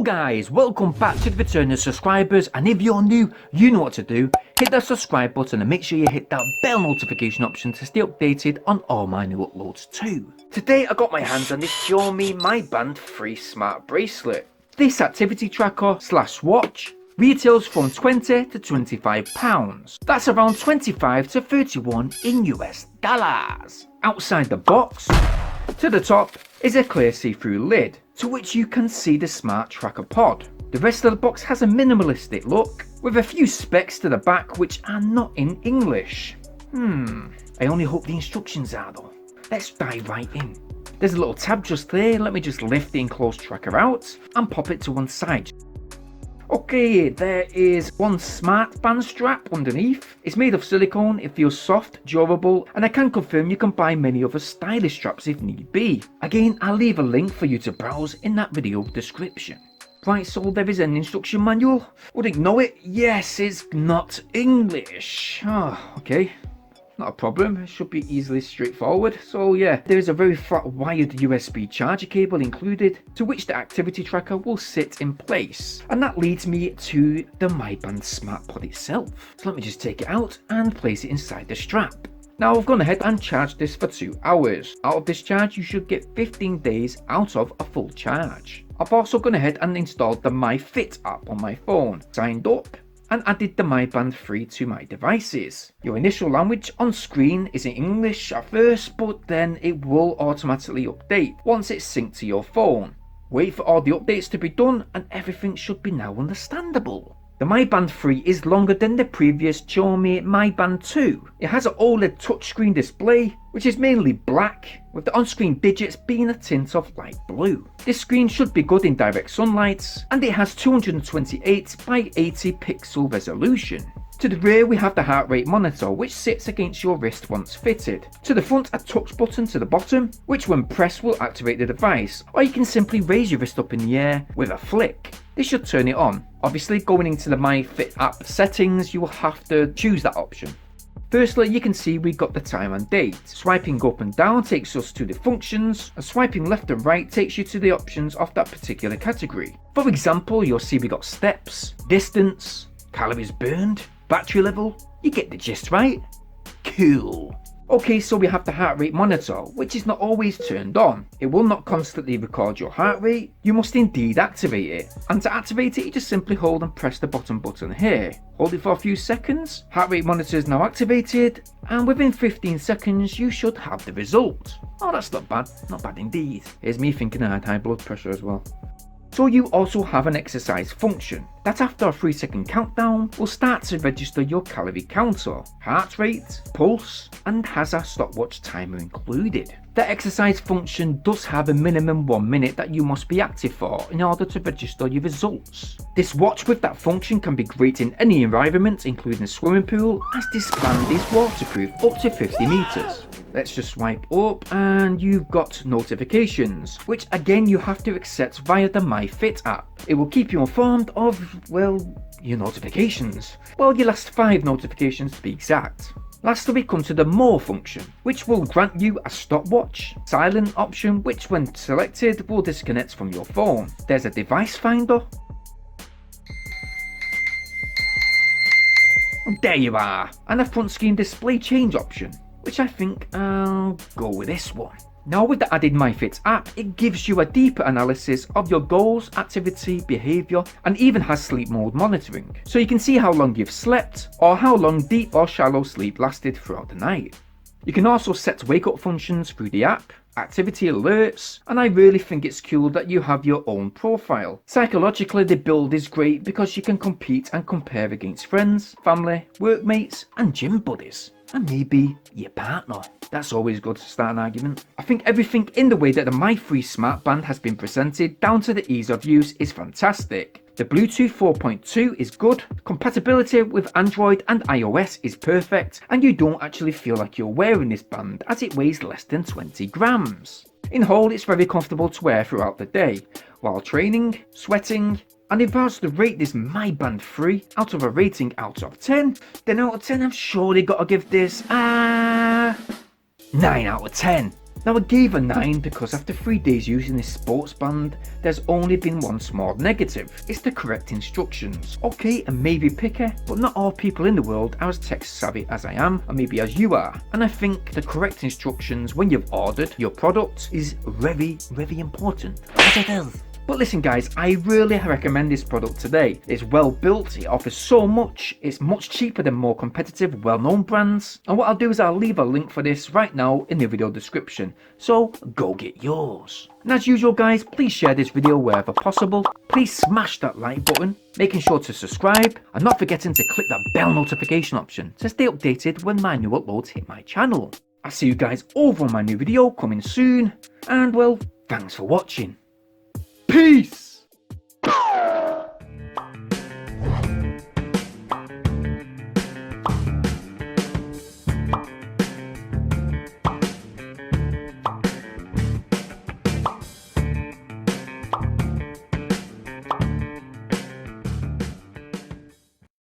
guys, welcome back to the return of subscribers, and if you're new, you know what to do. Hit that subscribe button and make sure you hit that bell notification option to stay updated on all my new uploads too. Today I got my hands on this Xiaomi Mi Band 3 smart bracelet. This activity tracker / watch retails from £20 to £25. That's around 25 to 31 in US dollars. Outside the box, to the top is a clear see-through lid, to which you can see the smart tracker pod. The rest of the box has a minimalistic look, with a few specs to the back which are not in English. I only hope the instructions are though. Let's dive right in. There's a little tab just there. Let me just lift the enclosed tracker out and pop it to one side. Okay, there is one smart band strap underneath. It's made of silicone, it feels soft, durable, and I can confirm you can buy many other stylish straps if need be. Again, I'll leave a link for you to browse in that video description. Right, so there is an instruction manual. Wouldn't know it? Yes, it's not English. Okay. Not a problem, it should be easily straightforward. So yeah, there is a very flat wired USB charger cable included, to which the activity tracker will sit in place. And that leads me to the Mi Band Smart Pod itself. So let me just take it out and place it inside the strap. Now I've gone ahead and charged this for 2 hours. Out of this charge you should get 15 days out of a full charge. I've also gone ahead and installed the UFit app on my phone, signed up, and added the Mi Band 3 to my devices. Your initial language on screen is in English at first, but then it will automatically update once it's synced to your phone. Wait for all the updates to be done and everything should be now understandable. The Mi Band 3 is longer than the previous Xiaomi Mi Band 2. It has an OLED touchscreen display, which is mainly black, with the on-screen digits being a tint of light blue. This screen should be good in direct sunlight, and it has 228 by 80 pixel resolution. To the rear we have the heart rate monitor, which sits against your wrist once fitted. To the front, a touch button to the bottom, which when pressed will activate the device, or you can simply raise your wrist up in the air with a flick. This should turn it on. Obviously, going into the MyFit app settings, you will have to choose that option. Firstly, you can see we got the time and date. Swiping up and down takes us to the functions, and swiping left and right takes you to the options of that particular category. For example, you'll see we got steps, distance, calories burned, battery level. You get the gist, right? Cool. Okay, so we have the heart rate monitor, which is not always turned on. It will not constantly record your heart rate. You must indeed activate it. And to activate it, you just simply hold and press the bottom button here. Hold it for a few seconds. Heart rate monitor is now activated, and within 15 seconds, you should have the result. Oh, that's not bad. Not bad indeed. Here's me thinking I had high blood pressure as well. So you also have an exercise function that after a 3-second countdown will start to register your calorie counter, heart rate, pulse, and has a stopwatch timer included. The exercise function does have a minimum 1 minute that you must be active for in order to register your results. This watch with that function can be great in any environment, including a swimming pool, as this band is waterproof up to 50 meters. Let's just swipe up and you've got notifications, which again you have to accept via the MyFit app. It will keep you informed of, well, your notifications. Well, your last 5 notifications to be exact. Lastly, we come to the More function, which will grant you a stopwatch, silent option, which when selected will disconnect from your phone. There's a device finder. There you are, and a front screen display change option, which I think I'll go with this one. Now with the added MyFit app, it gives you a deeper analysis of your goals, activity, behaviour, and even has sleep mode monitoring. So you can see how long you've slept, or how long deep or shallow sleep lasted throughout the night. You can also set wake up functions through the app, activity alerts, and I really think it's cool that you have your own profile. Psychologically, the build is great because you can compete and compare against friends, family, workmates, and gym buddies. And maybe your partner. That's always good to start an argument. I think everything in the way that the Mi 3 Smart Band has been presented, down to the ease of use, is fantastic. The Bluetooth 4.2 is good, compatibility with Android and iOS is perfect, and you don't actually feel like you're wearing this band as it weighs less than 20 grams. In whole, it's very comfortable to wear throughout the day, while training, sweating, and if I was to rate this Mi Band 3 out of a rating out of 10, then out of 10 I've surely got to give this 9 out of 10. Now I gave a 9 because after 3 days using this sports band, there's only been one small negative. It's the correct instructions. Okay, I may be picky, but not all people in the world are as tech savvy as I am, or maybe as you are. And I think the correct instructions when you've ordered your product is very, very important. Yes, it is. But listen guys, I really recommend this product today. It's well built, it offers so much, it's much cheaper than more competitive, well-known brands. And what I'll do is I'll leave a link for this right now in the video description. So go get yours. And as usual guys, please share this video wherever possible. Please smash that like button, making sure to subscribe, and not forgetting to click that bell notification option to stay updated when my new uploads hit my channel. I'll see you guys over on my new video coming soon, and well, thanks for watching. Peace!